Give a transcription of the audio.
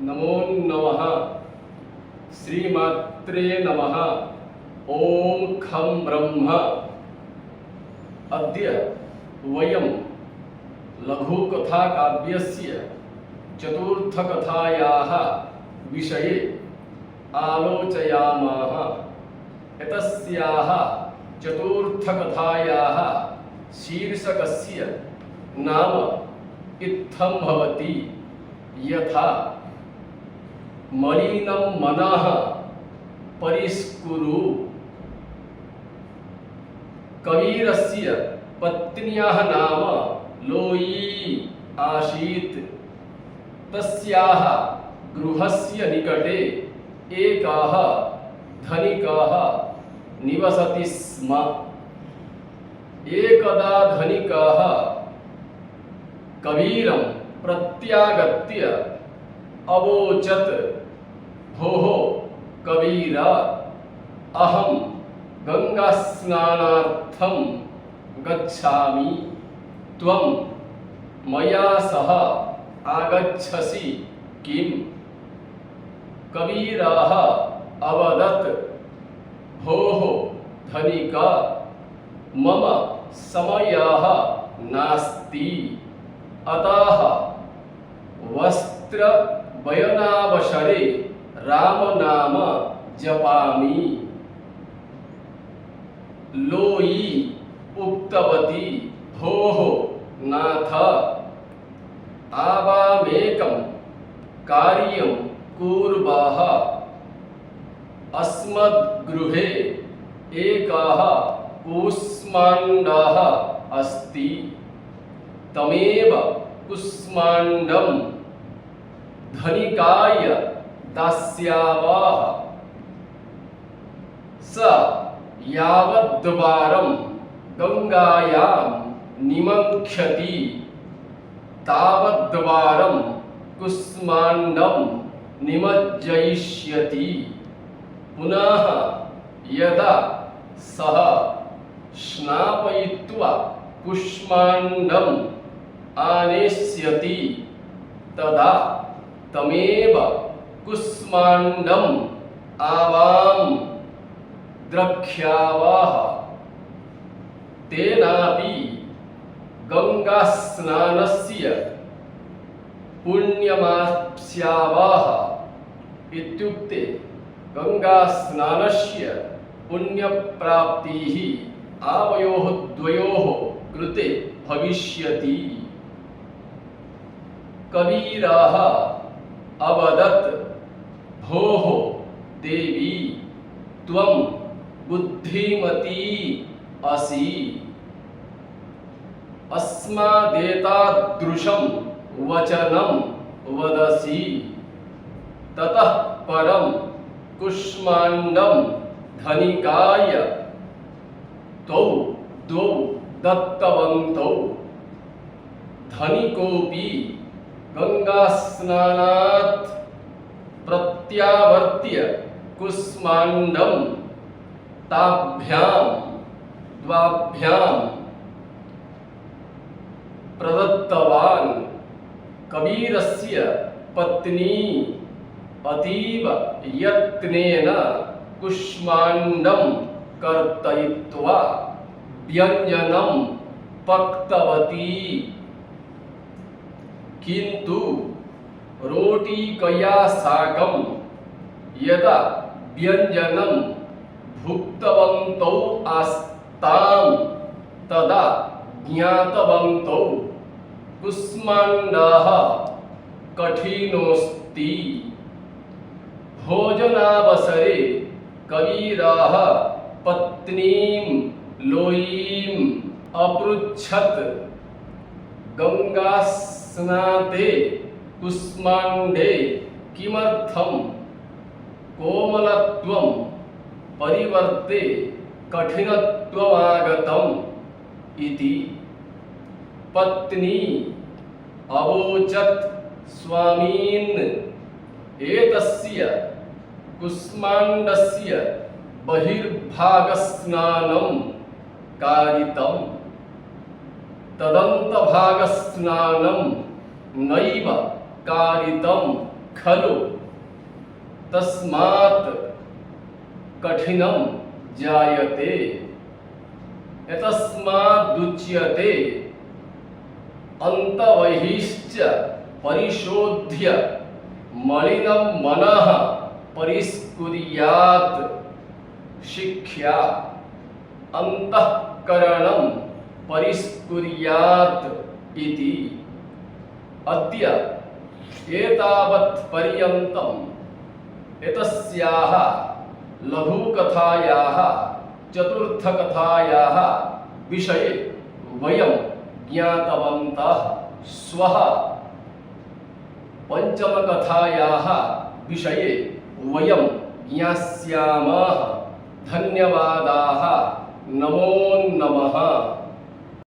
नमो नमः श्रीमात्रे नमः। ओम खं ब्रह्म। अद्य वयं लघुकथाकाव्यस्य चतुर्थकथायाः विषये आलोचयामः। एतस्याः चतुर्थकथायाः शीर्षकस्य नाम इत्थं भवति यथा मलिनं मनः परिष्कुरु। कबीरस्य पत्न्याः नाम लोई आसीत्। तस्याः गृहस्य निकटे एकः धनिकः निवसति स्म। एकदा धनिकः कबीरं प्रत्यागत्य अवोचत्, भोः कबीर, अहं गंगास्नानार्थं गच्छामि, त्वं मया सह आगच्छसि किम्? कबीरः अवदत्, भोः धनिक, मम समयः नास्ति, अतः वस्त्रवयनावसरे रामनाम जपामि। लोई उक्तवती, भोः नाथ, आवामेकं कार्यं कुर्वः। अस्मद्गृहे एकः कूष्माण्डः अस्ति, तमेव कूष्माण्डं धनिकाय दास्यावः। स यावद्वारं गंगायां निमङ्क्षति तावद्वारं कूष्माण्डं निमज्जयिष्यति। पुनः यदा सः स्नापयित्वा कूष्माण्डम् आनेष्यति तदा तमेव कूष्माण्डम् आवां द्रक्ष्यावः। तेनापि गंगास्नानस्य पुण्यमाप्स्यावः। इत्युक्ते गंगास्नानस्य पुण्यप्राप्तिः आवयोः द्वयोः कृते भविष्यति। कबीरः अवदत्, भोः देवी, त्वं बुद्धिमती असि, अस्मादेतादृशं वचनं वदसि। ततः परं कूष्माण्डं धनिकाय द्वौ दत्तवन्तौ। धनिकोऽपि गंगास्नानात् प्रत्यावर्त्य कूष्माण्डं ताभ्यां द्वाभ्यां प्रदत्तवान्। कबीरस्य पत्नी अतीव यत्नेन कूष्माण्डं कर्तयित्वा व्यञ्जनं पक्तवती, किन्तु रोटिकया साकं यदा व्यञ्जनं भुक्तवन्तौ आस्तां तदा ज्ञातवन्तौ कूष्माण्डः कठिनोऽस्ति। भोजनावसरे कबीरः पत्नीं लोईम् अपृच्छत्, गंगास्नाते कूष्माण्डे किमर्थं कोमलत्वं परिवर्ते कठिनत्वमागतम् इति। पत्नी अवोचत्, स्वामीन्, एतस्य कूष्माण्डस्य बहिर्भागस्नानं कारितम्, तदन्तभागस्नानं नैव कारितम् खलु तस्मात् कठिनं जायते एतस्मादुच्यते अंतबहिश्च परिशोध्य मलिनं मनः परिस्कुर्यात् शिक्षा अंतःकरणं परिस्कुर्यात् इति। अद्य एतावत् पर्यन्तम् एतस्याः लघुकथायाः चतुर्थकथायाः विषये वयं ज्ञातवन्तः। श्वः पञ्चमकथायाः विषये वयं ज्ञास्यामः। धन्यवादाः। नमो नमः।